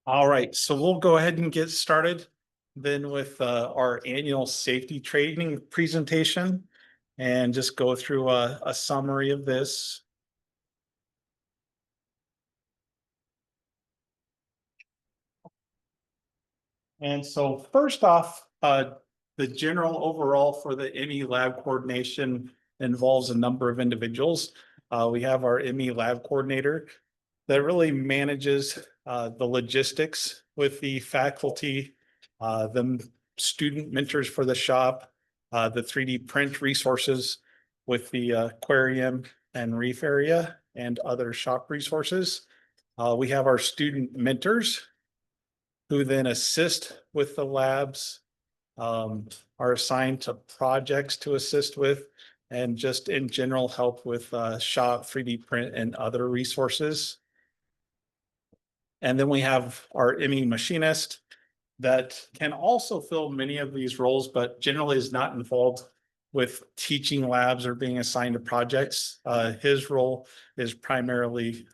All right, so we'll go ahead and get started then with our annual safety training presentation and just go through a summary of this. And so first off, the general overall for the ME lab coordination involves a number of individuals. We have our ME lab coordinator that really manages the logistics with the faculty, the student mentors for the shop, the 3D print resources with the aquarium and reef area and other shop resources. We have our student mentors who then assist with the labs, are assigned to projects to assist with, and just in general help with shop, 3D print, and other resources. And then we have our ME machinist that can also fill many of these roles, but generally is not involved with teaching labs or being assigned to projects. His role is primarily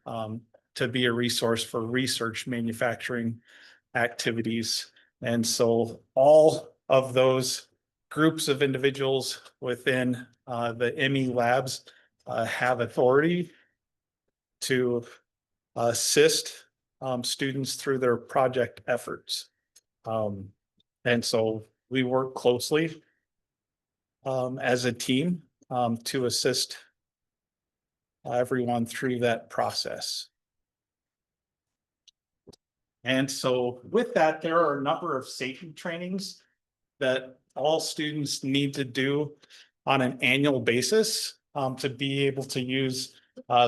to be a resource for research manufacturing activities. And so all of those groups of individuals within the ME labs have authority to assist students through their project efforts. And so we work closely as a team to assist everyone through that process. And so with that, there are a number of safety trainings that all students need to do on an annual basis to be able to use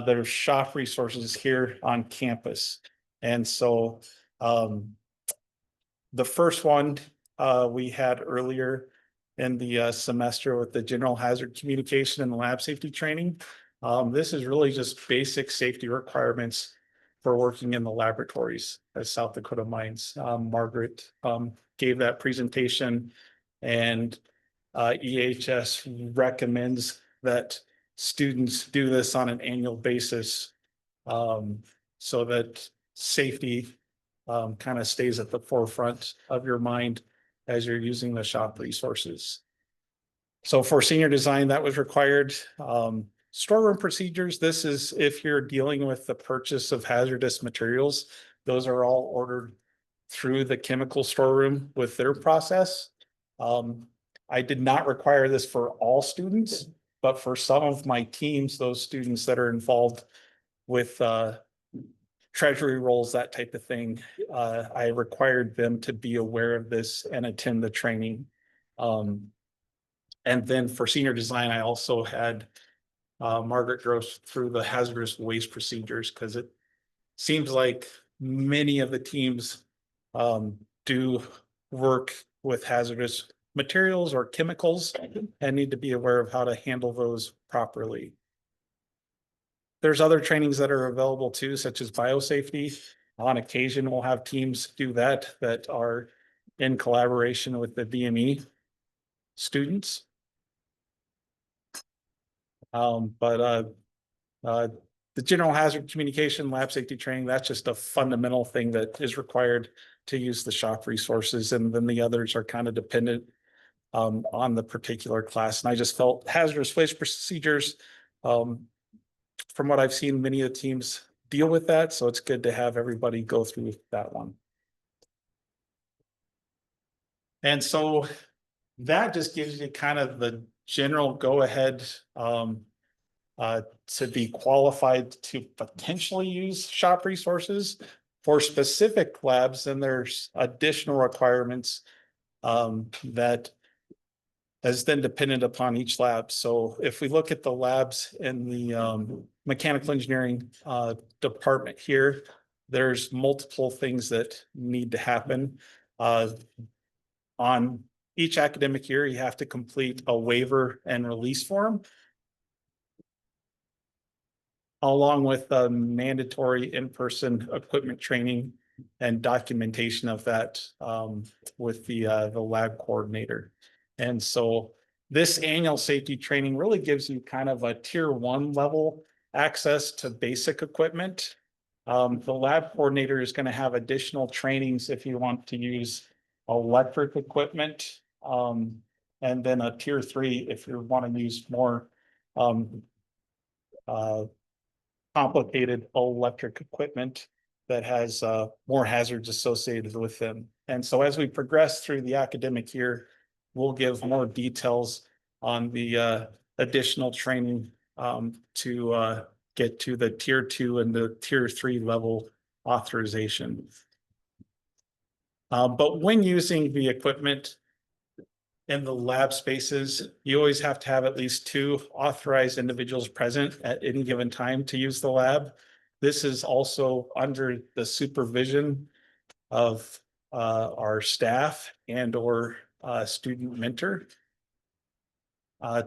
their shop resources here on campus. And so the first one we had earlier in the semester with the general hazard communication and lab safety training. This is really just basic safety requirements for working in the laboratories at South Dakota Mines. Margaret gave that presentation, and EHS recommends that students do this on an annual basis so that safety kind of stays at the forefront of your mind as you're using the shop resources. So for senior design, that was required. Storeroom procedures, this is if you're dealing with the purchase of hazardous materials, those are all ordered through the chemical storeroom with their process. I did not require this for all students, but for some of my teams, those students that are involved with treasury roles, that type of thing, I required them to be aware of this and attend the training. And then for senior design, I also had Margaret go through the hazardous waste procedures because it seems like many of the teams do work with hazardous materials or chemicals and need to be aware of how to handle those properly. There's other trainings that are available too, such as biosafety. On occasion, we'll have teams do that are in collaboration with the DME students. But the general hazard communication, lab safety training, that's just a fundamental thing that is required to use the shop resources. And then the others are kind of dependent on the particular class. And I just felt hazardous waste procedures, from what I've seen, many of the teams deal with that. So it's good to have everybody go through that one. And so that just gives you kind of the general go ahead to be qualified to potentially use shop resources. For specific labs, then there's additional requirements that is then dependent upon each lab. So if we look at the labs in the mechanical engineering department here, there's multiple things that need to happen. On each academic year, you have to complete a waiver and release form, along with mandatory in-person equipment training and documentation of that with the lab coordinator. And so this annual safety training really gives you kind of a tier 1 level access to basic equipment. The lab coordinator is going to have additional trainings if you want to use electric equipment. And then a tier 3 if you want to use more uh, complicated electric equipment that has more hazards associated with them. And so as we progress through the academic year, we'll give more details on the additional training to get to the tier 2 and the tier 3 level authorization. But when using the equipment in the lab spaces, you always have to have at least 2 authorized individuals present at any given time to use the lab. This is also under the supervision of our staff and or student mentor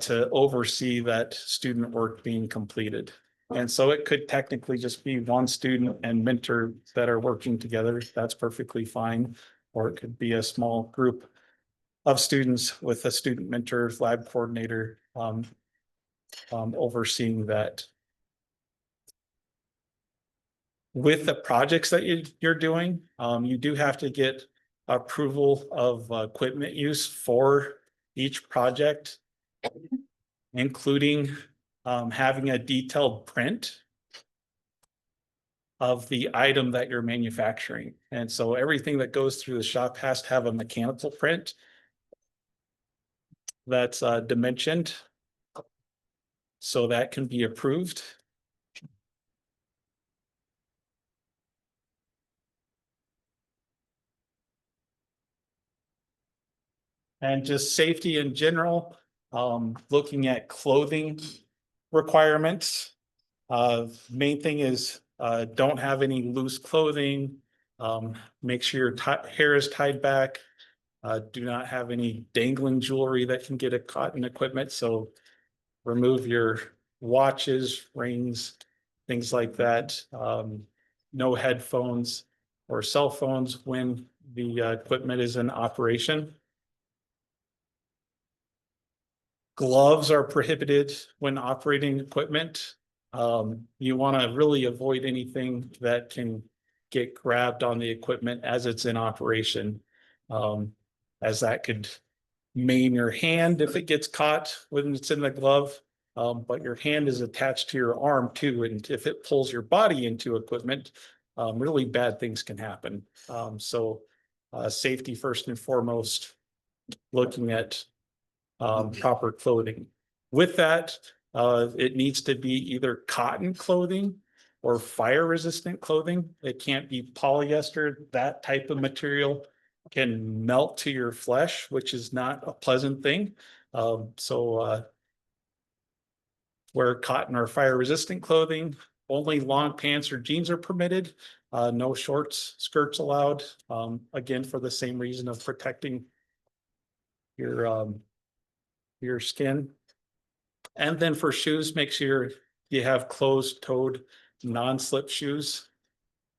to oversee that student work being completed. And so it could technically just be one student and mentor that are working together. That's perfectly fine. Or it could be a small group of students with a student mentor, lab coordinator overseeing that. With the projects that you're doing, you do have to get approval of equipment use for each project, including having a detailed print of the item that you're manufacturing. And so everything that goes through the shop has to have a mechanical print that's dimensioned so that can be approved. And just safety in general, looking at clothing requirements. Main thing is don't have any loose clothing. Make sure your hair is tied back. Do not have any dangling jewelry that can get caught in equipment. So remove your watches, rings, things like that. No headphones or cell phones when the equipment is in operation. Gloves are prohibited when operating equipment. You want to really avoid anything that can get grabbed on the equipment as it's in operation, as that could maim your hand if it gets caught when it's in the glove. But your hand is attached to your arm too, and if it pulls your body into equipment, really bad things can happen. So safety first and foremost, looking at proper clothing. With that, it needs to be either cotton clothing or fire resistant clothing. It can't be polyester. That type of material can melt to your flesh, which is not a pleasant thing. So wear cotton or fire resistant clothing. Only long pants or jeans are permitted. No shorts, skirts allowed. Again, for the same reason of protecting your skin. And then for shoes, make sure you have closed-toed, non-slip shoes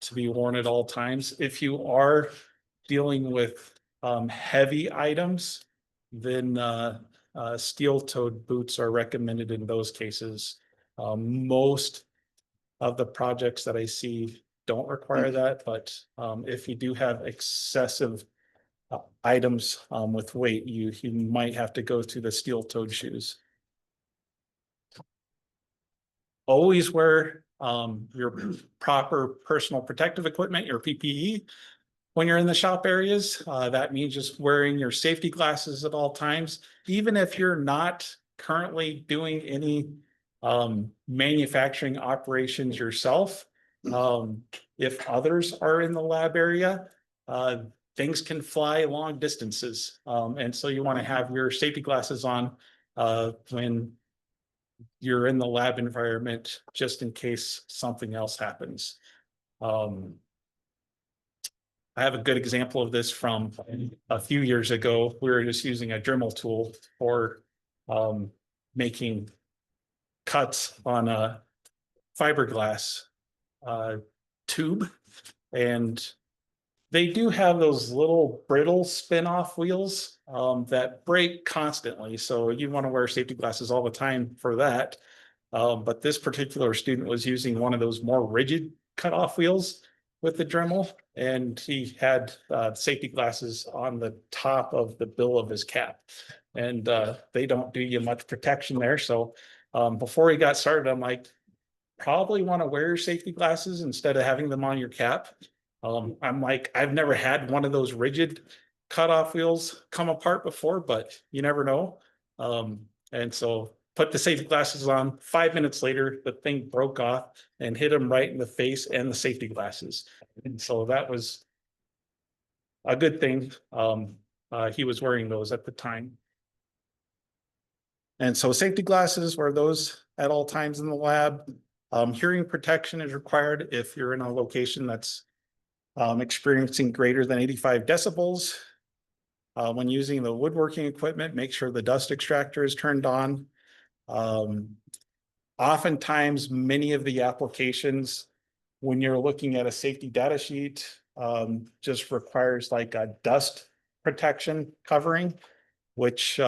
to be worn at all times. If you are dealing with heavy items, then steel-toed boots are recommended in those cases. Most of the projects that I see don't require that, but if you do have excessive items with weight, you might have to go to the steel-toed shoes. Always wear your proper personal protective equipment, your PPE, when you're in the shop areas. That means just wearing your safety glasses at all times, even if you're not currently doing any manufacturing operations yourself. If others are in the lab area, things can fly long distances. And so you want to have your safety glasses on when you're in the lab environment, just in case something else happens. I have a good example of this from a few years ago. We were just using a Dremel tool for making cuts on a fiberglass tube. And they do have those little brittle spin-off wheels that break constantly. So you want to wear safety glasses all the time for that. But this particular student was using one of those more rigid cutoff wheels with the Dremel, and he had safety glasses on the top of the bill of his cap. And they don't do you much protection there. So before he got started, I'm like, probably want to wear your safety glasses instead of having them on your cap. I'm like, I've never had one of those rigid cutoff wheels come apart before, but you never know. And so put the safety glasses on. 5 minutes later, the thing broke off and hit him right in the face and the safety glasses. And so that was a good thing. He was wearing those at the time. And so safety glasses were those at all times in the lab. Hearing protection is required if you're in a location that's experiencing greater than 85 decibels. When using the woodworking equipment, make sure the dust extractor is turned on. Oftentimes, many of the applications, when you're looking at a safety data sheet, just requires like a dust protection covering, which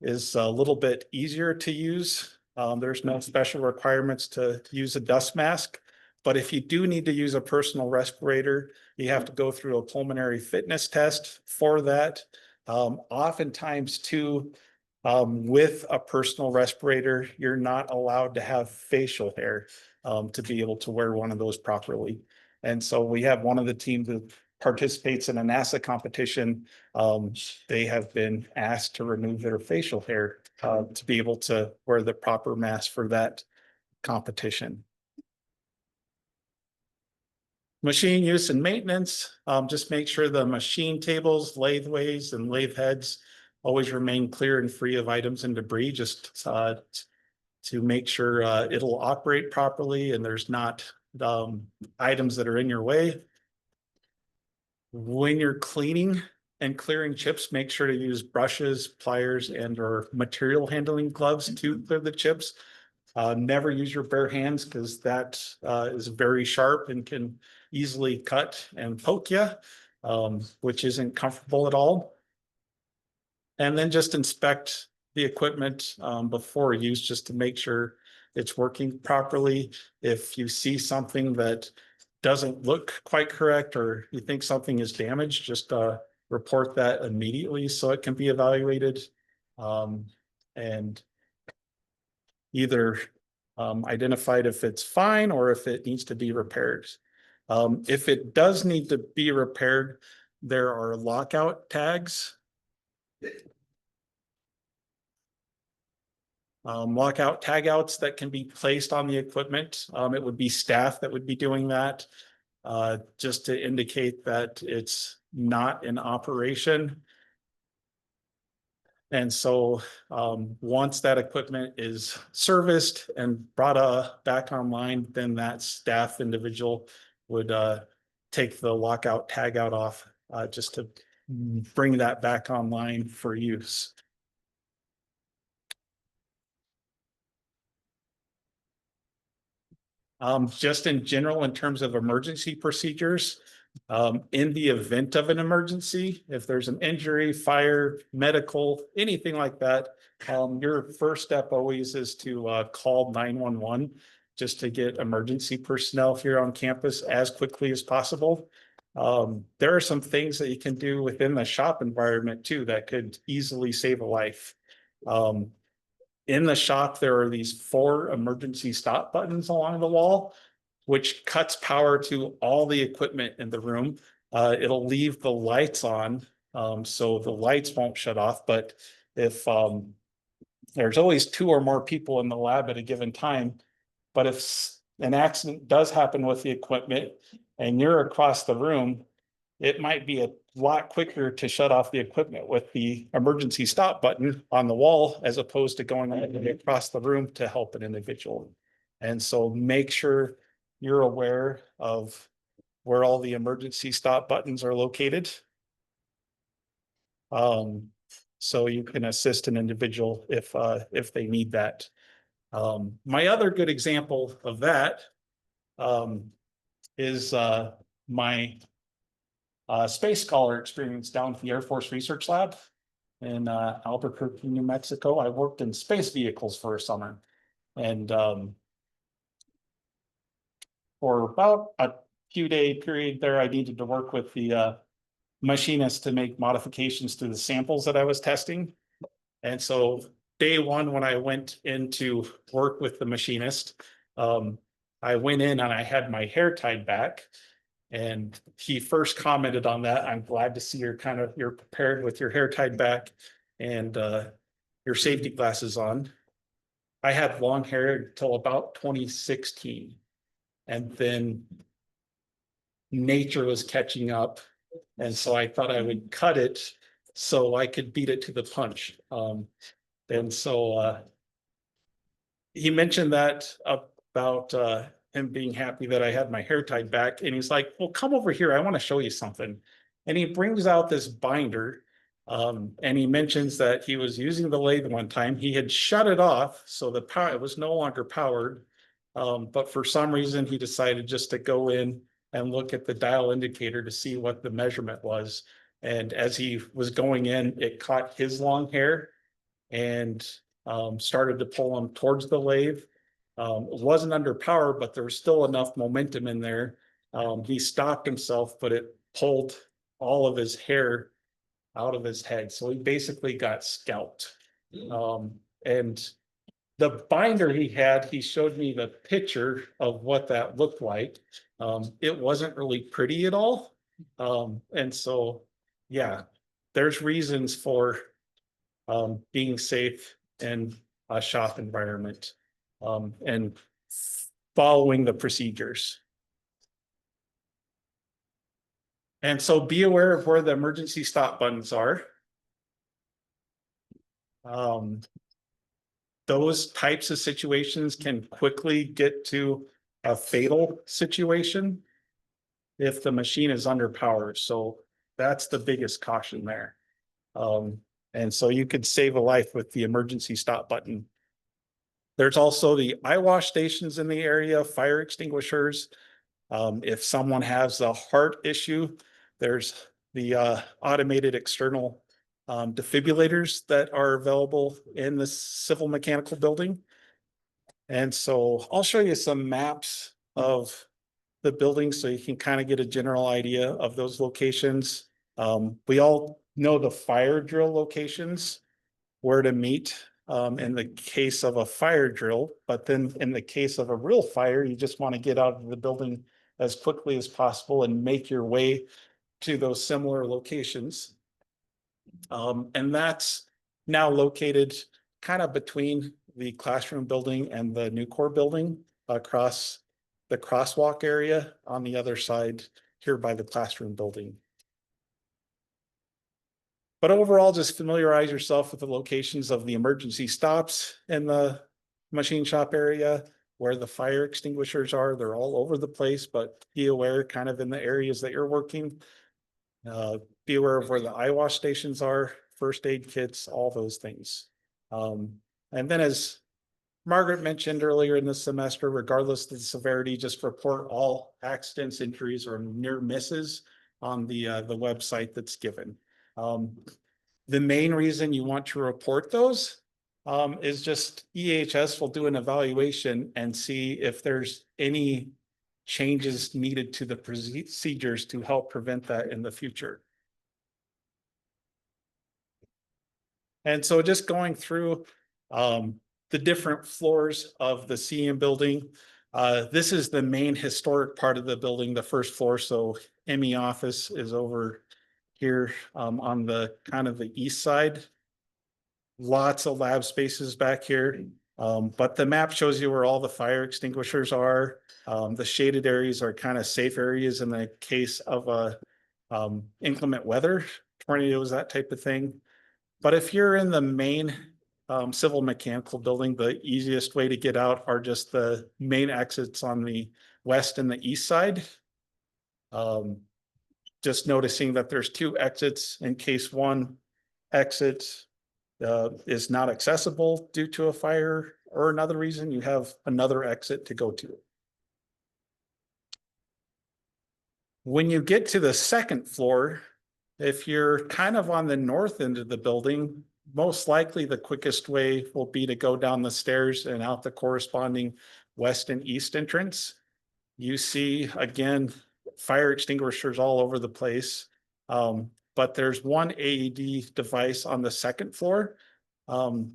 is a little bit easier to use. There's no special requirements to use a dust mask, but if you do need to use a personal respirator, you have to go through a pulmonary fitness test for that. Oftentimes too, with a personal respirator, you're not allowed to have facial hair to be able to wear one of those properly. And so we have one of the teams that participates in a NASA competition. They have been asked to remove their facial hair to be able to wear the proper mask for that competition. Machine use and maintenance, just make sure the machine tables, latheways, and lathe heads always remain clear and free of items and debris, just to make sure it'll operate properly and there's not items that are in your way. When you're cleaning and clearing chips, make sure to use brushes, pliers, and or material handling gloves to clear the chips. Never use your bare hands because that is very sharp and can easily cut and poke you, which isn't comfortable at all. And then just inspect the equipment before use just to make sure it's working properly. If you see something that doesn't look quite correct or you think something is damaged, just report that immediately so it can be evaluated and either identified if it's fine or if it needs to be repaired. If it does need to be repaired, there are lockout tags. Lockout tagouts that can be placed on the equipment. It would be staff that would be doing that just to indicate that it's not in operation. And so once that equipment is serviced and brought back online, then that staff individual would take the lockout tag out off just to bring that back online for use. Just in general, in terms of emergency procedures, in the event of an emergency, if there's an injury, fire, medical, anything like that, your first step always is to call 911 just to get emergency personnel here on campus as quickly as possible. There are some things that you can do within the shop environment too that could easily save a life. In the shop, there are these 4 emergency stop buttons along the wall, which cuts power to all the equipment in the room. It'll leave the lights on, so the lights won't shut off. But if there's always 2 or more people in the lab at a given time, but if an accident does happen with the equipment and you're across the room, it might be a lot quicker to shut off the equipment with the emergency stop button on the wall as opposed to going across the room to help an individual. And so make sure you're aware of where all the emergency stop buttons are located. So you can assist an individual if they need that. My other good example of that is my Space Scholar experience down at the Air Force Research Lab in Albuquerque, New Mexico. I worked in space vehicles for a summer, and for about a few day period there, I needed to work with the machinist to make modifications to the samples that I was testing. And so day one, when I went into work with the machinist, I went in and I had my hair tied back. And he first commented on that. I'm glad to see you're prepared with your hair tied back and your safety glasses on. I had long hair until about 2016. And then nature was catching up. And so I thought I would cut it so I could beat it to the punch. And so he mentioned that about him being happy that I had my hair tied back. And he's like, well, come over here. I want to show you something. And he brings out this binder. And he mentions that he was using the lathe one time. He had shut it off, so the power, it was no longer powered. But for some reason, he decided just to go in and look at the dial indicator to see what the measurement was. And as he was going in, it caught his long hair and started to pull him towards the lathe. It wasn't under power, but there was still enough momentum in there. He stopped himself, but it pulled all of his hair out of his head. So he basically got scalped. And the binder he had, he showed me the picture of what that looked like. It wasn't really pretty at all. And so, yeah, there's reasons for being safe in a shop environment and following the procedures. And so be aware of where the emergency stop buttons are. Those types of situations can quickly get to a fatal situation if the machine is under power. So that's the biggest caution there. And so you could save a life with the emergency stop button. There's also the eye wash stations in the area, fire extinguishers. If someone has a heart issue, there's the automated external defibrillators that are available in the civil mechanical building. And so I'll show you some maps of the building so you can kind of get a general idea of those locations. We all know the fire drill locations, where to meet in the case of a fire drill, but then in the case of a real fire, you just want to get out of the building as quickly as possible and make your way to those similar locations. And that's now located kind of between the classroom building and the Nucor building across the crosswalk area on the other side here by the classroom building. But overall, just familiarize yourself with the locations of the emergency stops in the machine shop area, where the fire extinguishers are. They're all over the place, but be aware kind of in the areas that you're working. Be aware of where the eye wash stations are, first aid kits, all those things. And then as Margaret mentioned earlier in the semester, regardless of the severity, just report all accidents, injuries, or near misses on the website that's given. The main reason you want to report those is just EHS will do an evaluation and see if there's any changes needed to the procedures to help prevent that in the future. And so just going through the different floors of the CM building. This is the main historic part of the building, the first floor. So ME office is over here on the kind of the east side. Lots of lab spaces back here. But the map shows you where all the fire extinguishers are. The shaded areas are kind of safe areas in the case of a inclement weather, tornadoes, that type of thing. But if you're in the main civil mechanical building, the easiest way to get out are just the main exits on the west and the east side. Just noticing that there's two exits in case one exit is not accessible due to a fire or another reason, you have another exit to go to. When you get to the second floor, if you're kind of on the north end of the building, most likely the quickest way will be to go down the stairs and out the corresponding west and east entrance. you see, again, fire extinguishers all over the place. But there's one AED device on the second floor, kind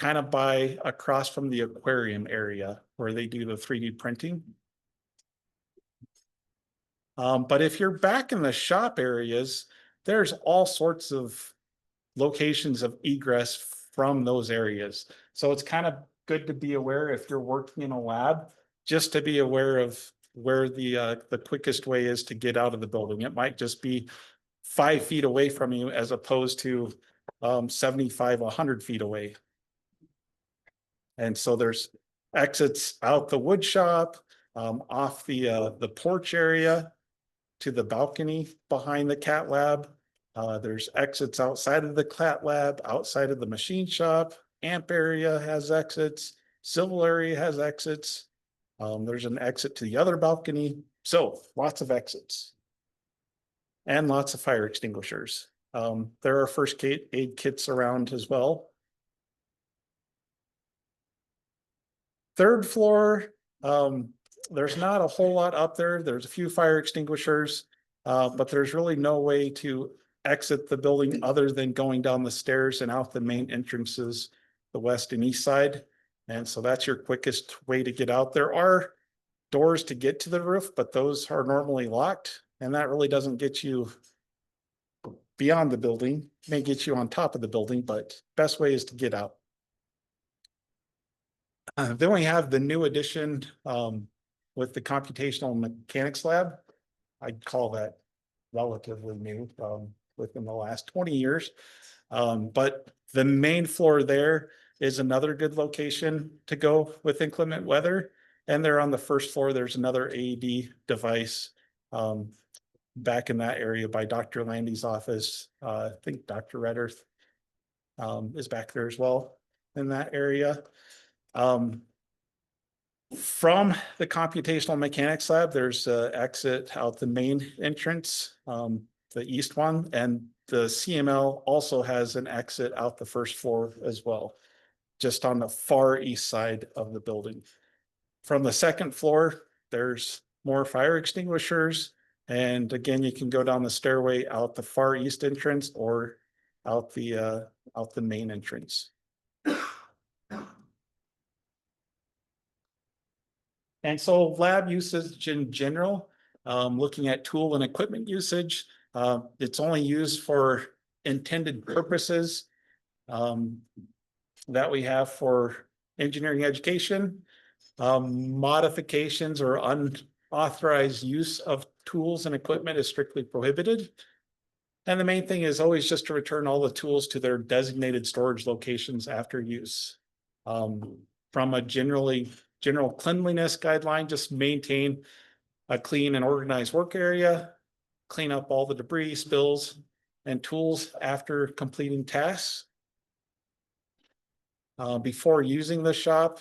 of by across from the aquarium area where they do the 3D printing. But if you're back in the shop areas, there's all sorts of locations of egress from those areas. So it's kind of good to be aware if you're working in a lab, just to be aware of where the quickest way is to get out of the building. It might just be 5 feet away from you as opposed to 75, 100 feet away. And so there's exits out the wood shop, off the porch area to the balcony behind the cat lab. There's exits outside of the cat lab, outside of the machine shop. Amp area has exits. Civil area has exits. There's an exit to the other balcony. So lots of exits. And lots of fire extinguishers. There are first aid kits around as well. Third floor, there's not a whole lot up there. There's a few fire extinguishers, but there's really no way to exit the building other than going down the stairs and out the main entrances, the west and east side. And so that's your quickest way to get out. There are doors to get to the roof, but those are normally locked, and that really doesn't get you beyond the building. It may get you on top of the building, but best way is to get out. Then we have the new addition with the computational mechanics lab. I'd call that relatively new, within the last 20 years. But the main floor there is another good location to go with inclement weather. And there on the first floor, there's another AED device back in that area by Dr. Landy's office. I think Dr. Reddearth is back there as well in that area. From the computational mechanics lab, there's an exit out the main entrance, the east one, and the CML also has an exit out the first floor as well, just on the far east side of the building. From the second floor, there's more fire extinguishers. And again, you can go down the stairway out the far east entrance or out the main entrance. And so lab usage in general, looking at tool and equipment usage, it's only used for intended purposes that we have for engineering education. Modifications or unauthorized use of tools and equipment is strictly prohibited. And the main thing is always just to return all the tools to their designated storage locations after use. From a general cleanliness guideline, just maintain a clean and organized work area, clean up all the debris, spills, and tools after completing tasks. Before using the shop,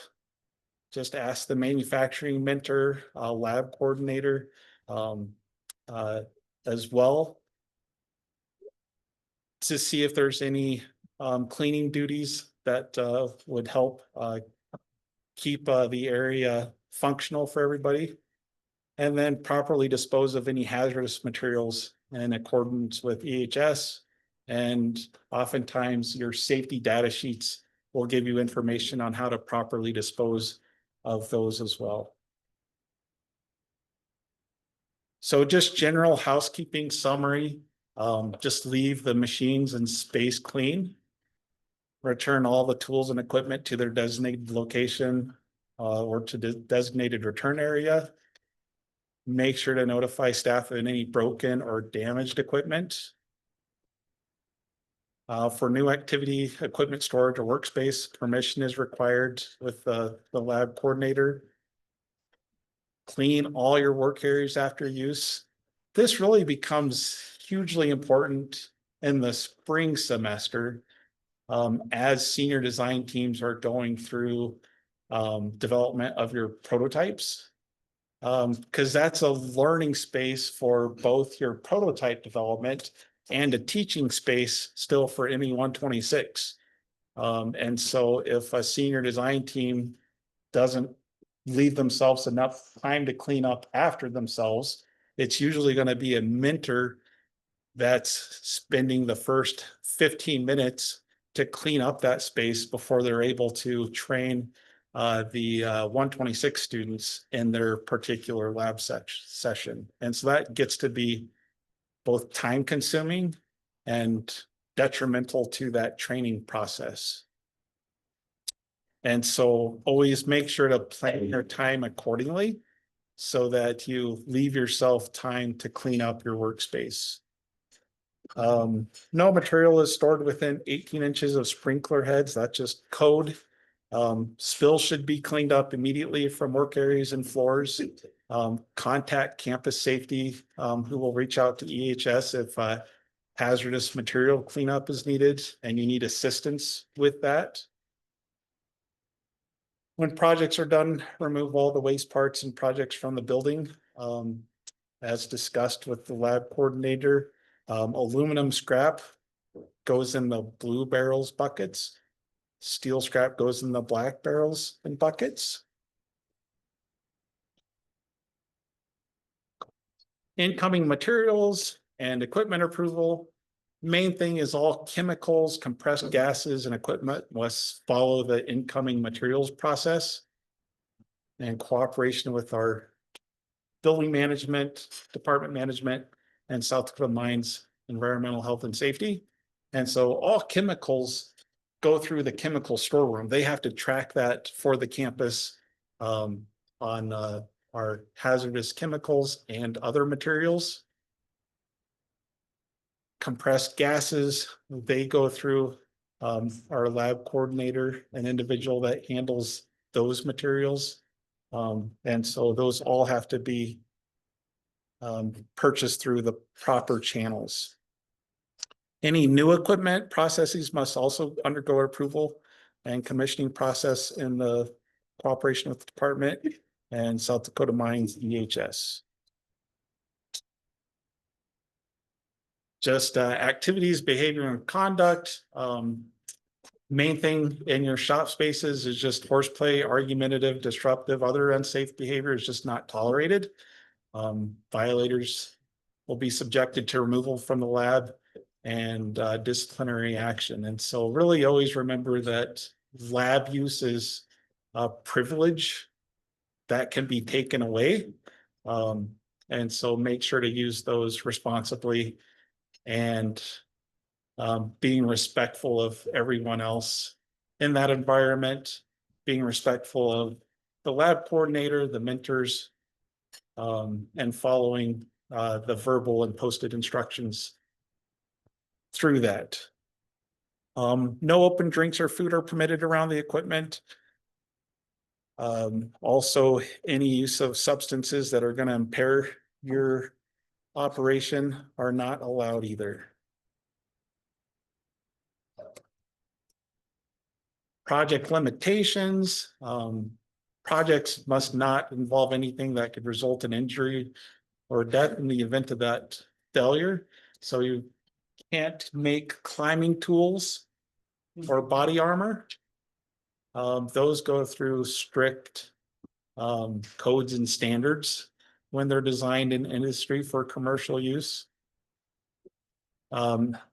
just ask the manufacturing mentor, lab coordinator as well to see if there's any cleaning duties that would help keep the area functional for everybody, and then properly dispose of any hazardous materials in accordance with EHS. And oftentimes your safety data sheets will give you information on how to properly dispose of those as well. So just general housekeeping summary, just leave the machines and space clean. Return all the tools and equipment to their designated location or to the designated return area. Make sure to notify staff of any broken or damaged equipment. For new activity, equipment storage or workspace, permission is required with the lab coordinator. Clean all your work areas after use. This really becomes hugely important in the spring semester as senior design teams are going through development of your prototypes. Because that's a learning space for both your prototype development and a teaching space still for ME 126. And so if a senior design team doesn't leave themselves enough time to clean up after themselves. It's usually going to be a mentor that's spending the first 15 minutes to clean up that space before they're able to train the 126 students in their particular lab session. And so that gets to be both time consuming and detrimental to that training process. And so always make sure to plan your time accordingly so that you leave yourself time to clean up your workspace. No material is stored within 18 inches of sprinkler heads. That's just code. Spills should be cleaned up immediately from work areas and floors. Contact campus safety, who will reach out to EHS if hazardous material cleanup is needed and you need assistance with that. When projects are done, remove all the waste parts and projects from the building. As discussed with the lab coordinator, aluminum scrap goes in the blue barrels buckets. Steel scrap goes in the black barrels and buckets. Incoming materials and equipment approval. Main thing is all chemicals, compressed gases, and equipment must follow the incoming materials process and cooperation with our building management, department management, and South Dakota Mines Environmental Health and Safety. And so all chemicals go through the chemical storeroom. They have to track that for the campus on our hazardous chemicals and other materials. Compressed gases, they go through our lab coordinator, an individual that handles those materials. And so those all have to be purchased through the proper channels. Any new equipment processes must also undergo approval and commissioning process in the cooperation with the department and South Dakota Mines EHS. Just activities, behavior, and conduct. Main thing in your shop spaces is just horseplay, argumentative, disruptive, other unsafe behavior is just not tolerated. Violators will be subjected to removal from the lab and disciplinary action. And so really always remember that lab use is a privilege that can be taken away. And so make sure to use those responsibly and being respectful of everyone else in that environment, being respectful of the lab coordinator, the mentors, and following the verbal and posted instructions through that. No open drinks or food are permitted around the equipment. Also, any use of substances that are going to impair your operation are not allowed either. Project limitations. Projects must not involve anything that could result in injury or death in the event of that failure. So you can't make climbing tools or body armor. Those go through strict codes and standards when they're designed in industry for commercial use.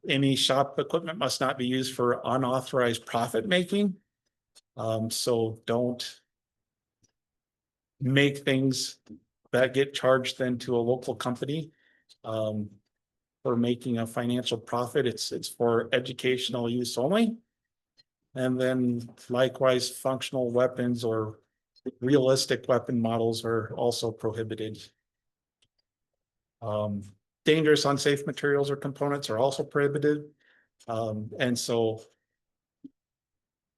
Any shop equipment must not be used for unauthorized profit making. So don't make things that get charged then to a local company for making a financial profit. It's for educational use only. And then likewise, functional weapons or realistic weapon models are also prohibited. Dangerous, unsafe materials or components are also prohibited. And so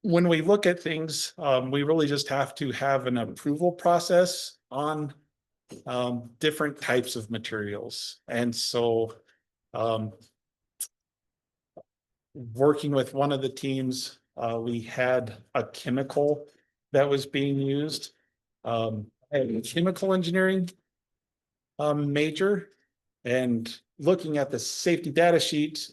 when we look at things, we really just have to have an approval process on different types of materials. And so working with one of the teams, we had a chemical that was being used, a chemical engineering major, and looking at the safety data sheet,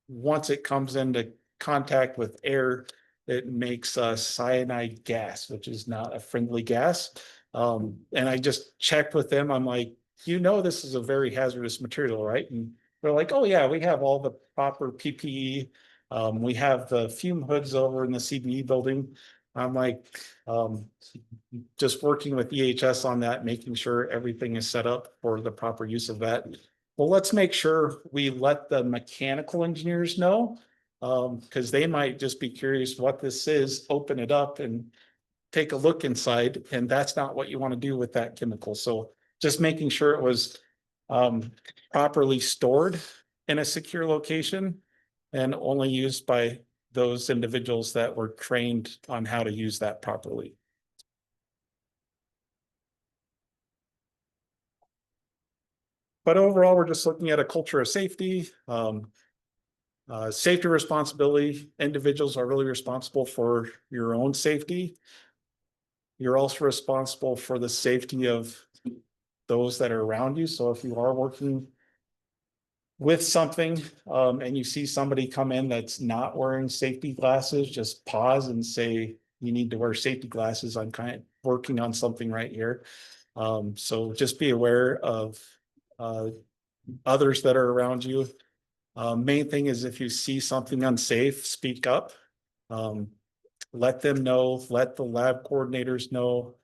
once it comes into contact with air, it makes cyanide gas, which is not a friendly gas. And I just checked with them. I'm like, you know, this is a very hazardous material, right? And they're like, oh yeah, we have all the proper PPE. We have the fume hoods over in the CBE building. I'm like, just working with EHS on that, making sure everything is set up for the proper use of that. Well, let's make sure we let the mechanical engineers know, because they might just be curious what this is, open it up and take a look inside, and that's not what you want to do with that chemical. So just making sure it was properly stored in a secure location and only used by those individuals that were trained on how to use that properly. But overall, we're just looking at a culture of safety, safety responsibility. Individuals are really responsible for your own safety. You're also responsible for the safety of those that are around you. So if you are working with something and you see somebody come in that's not wearing safety glasses, just pause and say, you need to wear safety glasses. I'm kind of working on something right here. So just be aware of others that are around you. Main thing is if you see something unsafe, speak up. Let them know, let the lab coordinators know.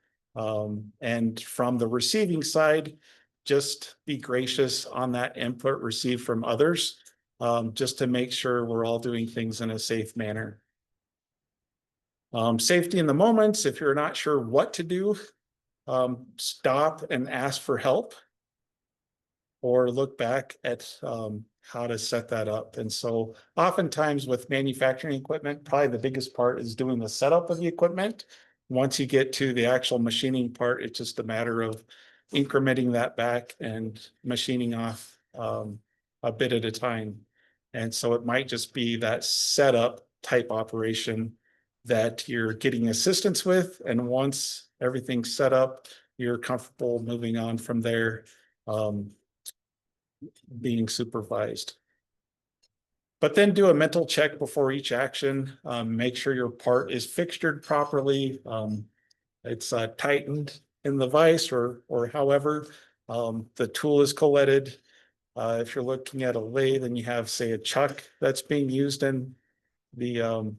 And from the receiving side, just be gracious on that input received from others, just to make sure we're all doing things in a safe manner. Safety in the moments, if you're not sure what to do, stop and ask for help or look back at how to set that up. And so oftentimes with manufacturing equipment, probably the biggest part is doing the setup of the equipment. Once you get to the actual machining part, it's just a matter of incrementing that back and machining off a bit at a time. And so it might just be that setup type operation that you're getting assistance with. And once everything's set up, you're comfortable moving on from there, being supervised. But then do a mental check before each action. Make sure your part is fixtured properly. It's tightened in the vise or however. The tool is collated. If you're looking at a lathe and you have, say, a chuck that's being used in the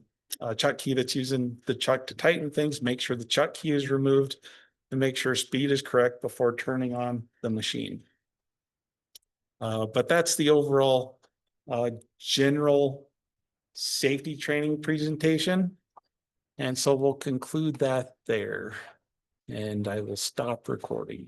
chuck key that's using the chuck to tighten things, make sure the chuck key is removed and make sure speed is correct before turning on the machine. But that's the overall general safety training presentation. And so we'll conclude that there. And I will stop recording.